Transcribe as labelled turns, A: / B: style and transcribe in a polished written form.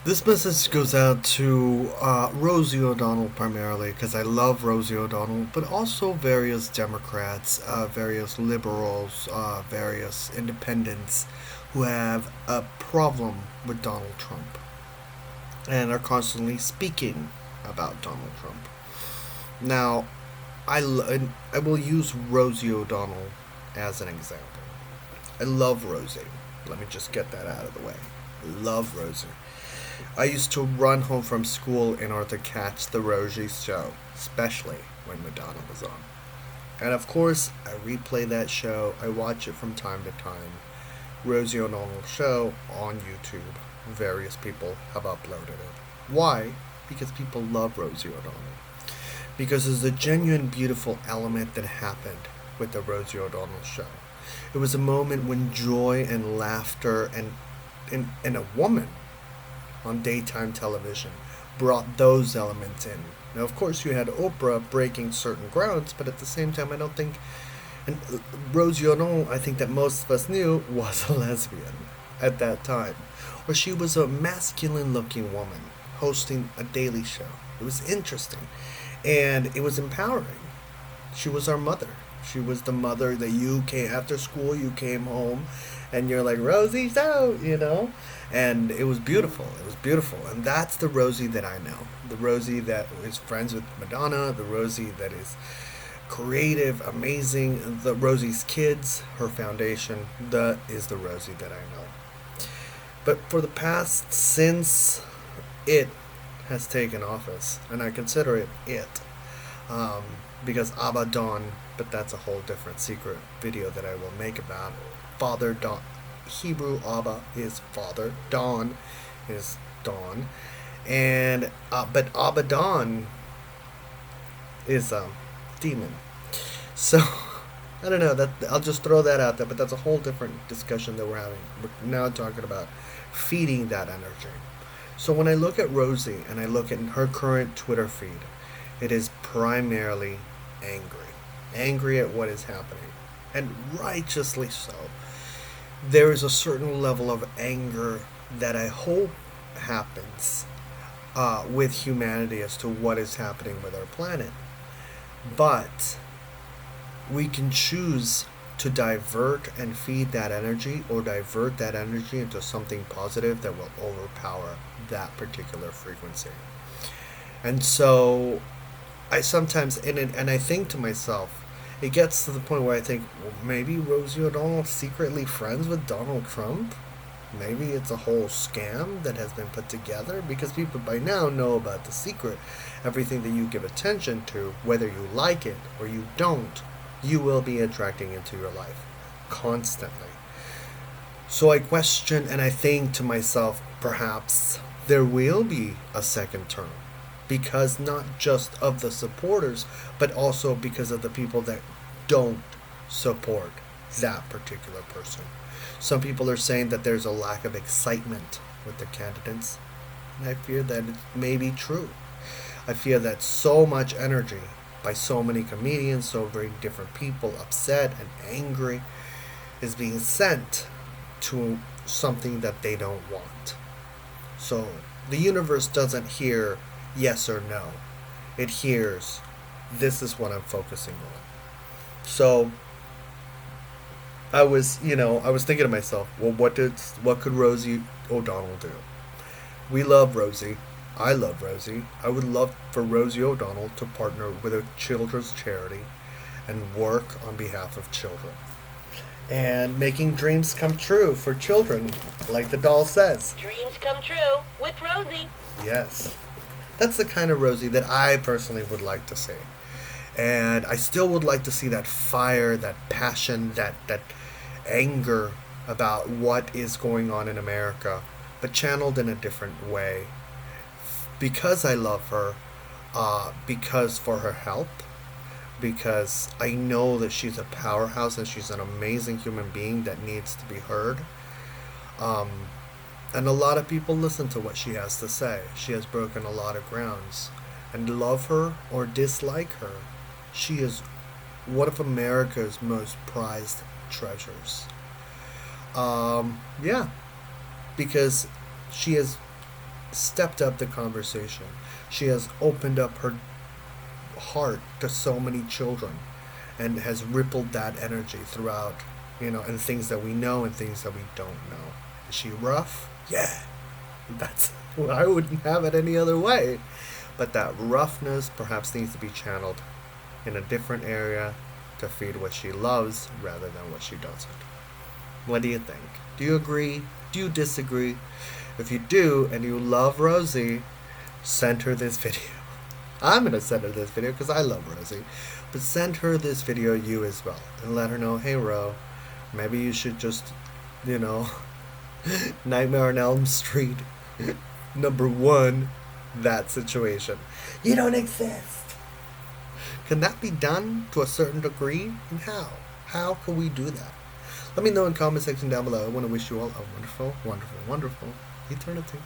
A: This message goes out to Rosie O'Donnell primarily because I love Rosie O'Donnell, but also various Democrats, various liberals, various independents who have a problem with Donald Trump and are constantly speaking about Donald Trump. Now, I will use Rosie O'Donnell as an example. I love Rosie. Let me just get that out of the way. I love Rosie. I used to run home from school in order to catch the Rosie show, especially when Madonna was on. And of course, I replay that show. I watch it from time to time. Rosie O'Donnell show on YouTube. Various people have uploaded it. Why? Because people love Rosie O'Donnell. Because there's a genuine, beautiful element that happened with the Rosie O'Donnell show. It was a moment when joy and laughter and a woman on daytime television brought those elements in. Now, of course, you had Oprah breaking certain grounds, but at the same time, I don't think. And Rosie O'Donnell, I think that most of us knew, was a lesbian at that time. Or she was a masculine looking woman hosting a daily show. It was interesting. And it was empowering. She was our mother. She was the mother that you came after school, you came home, and you're like, Rosie's out, you know? And it was beautiful. It was beautiful. And that's the Rosie that I know. The Rosie that is friends with Madonna, the Rosie that is creative, amazing, the Rosie's kids, her foundation. That is the Rosie that I know. But for the past, since it has taken office, and I consider it, um, because Abaddon, but that's a whole different secret video that I will make about Father Don. Hebrew Abba is Father, Don is Dawn, and but Abaddon is a demon. So I don't know. That I'll just throw that out there, but that's a whole different discussion that we're having. We're now talking about feeding that energy. So when I look at Rosie and I look at her current Twitter feed, it is primarily angry. Angry at what is happening. And righteously so. There is a certain level of anger that I hope happens with humanity as to what is happening with our planet. But we can choose to divert and feed that energy or divert that energy into something positive that will overpower that particular frequency. And so I sometimes and I think to myself, it gets to the point where I think, well, maybe Rosie O'Donnell secretly friends with Donald Trump. Maybe it's a whole scam that has been put together because people by now know about the secret. Everything that you give attention to, whether you like it or you don't, you will be attracting into your life constantly. So I question and I think to myself, perhaps there will be a second term because not just of the supporters, but also because of the people that don't support that particular person. Some people are saying that there's a lack of excitement with the candidates, and I fear that it may be true. I fear that so much energy by so many comedians, so very different people, upset and angry, is being sent to something that they don't want. So the universe doesn't hear yes or no. It hears this is what I'm focusing on. So I was thinking to myself, well, what could Rosie O'Donnell do? We love Rosie. I love Rosie. I would love for Rosie O'Donnell to partner with a children's charity and work on behalf of children. And making dreams come true for children, like the doll says.
B: Dreams come true with Rosie.
A: Yes. That's the kind of Rosie that I personally would like to see. And I still would like to see that fire, that passion, that anger about what is going on in America, but channeled in a different way. Because I love her, because for her help, because I know that she's a powerhouse and she's an amazing human being that needs to be heard. Um, and a lot of people listen to what she has to say. She has broken a lot of grounds. And love her or dislike her, she is one of America's most prized treasures. Yeah, because she has stepped up the conversation. She has opened up her heart to so many children and has rippled that energy throughout, and things that we know and things that we don't know. Is she rough? Yeah. That's I wouldn't have it any other way. But that roughness perhaps needs to be channeled in a different area to feed what she loves rather than what she doesn't. What do you think? Do you agree? Do you disagree? If you do and you love Rosie, send her this video. I'm going to send her this video because I love Rosie. But send her this video, you as well. And let her know, hey, Ro, maybe you should just, you know, Nightmare on Elm Street, #1, that situation. You don't exist. Can that be done to a certain degree? And how? How can we do that? Let me know in the comment section down below. I want to wish you all a wonderful, wonderful, wonderful eternity.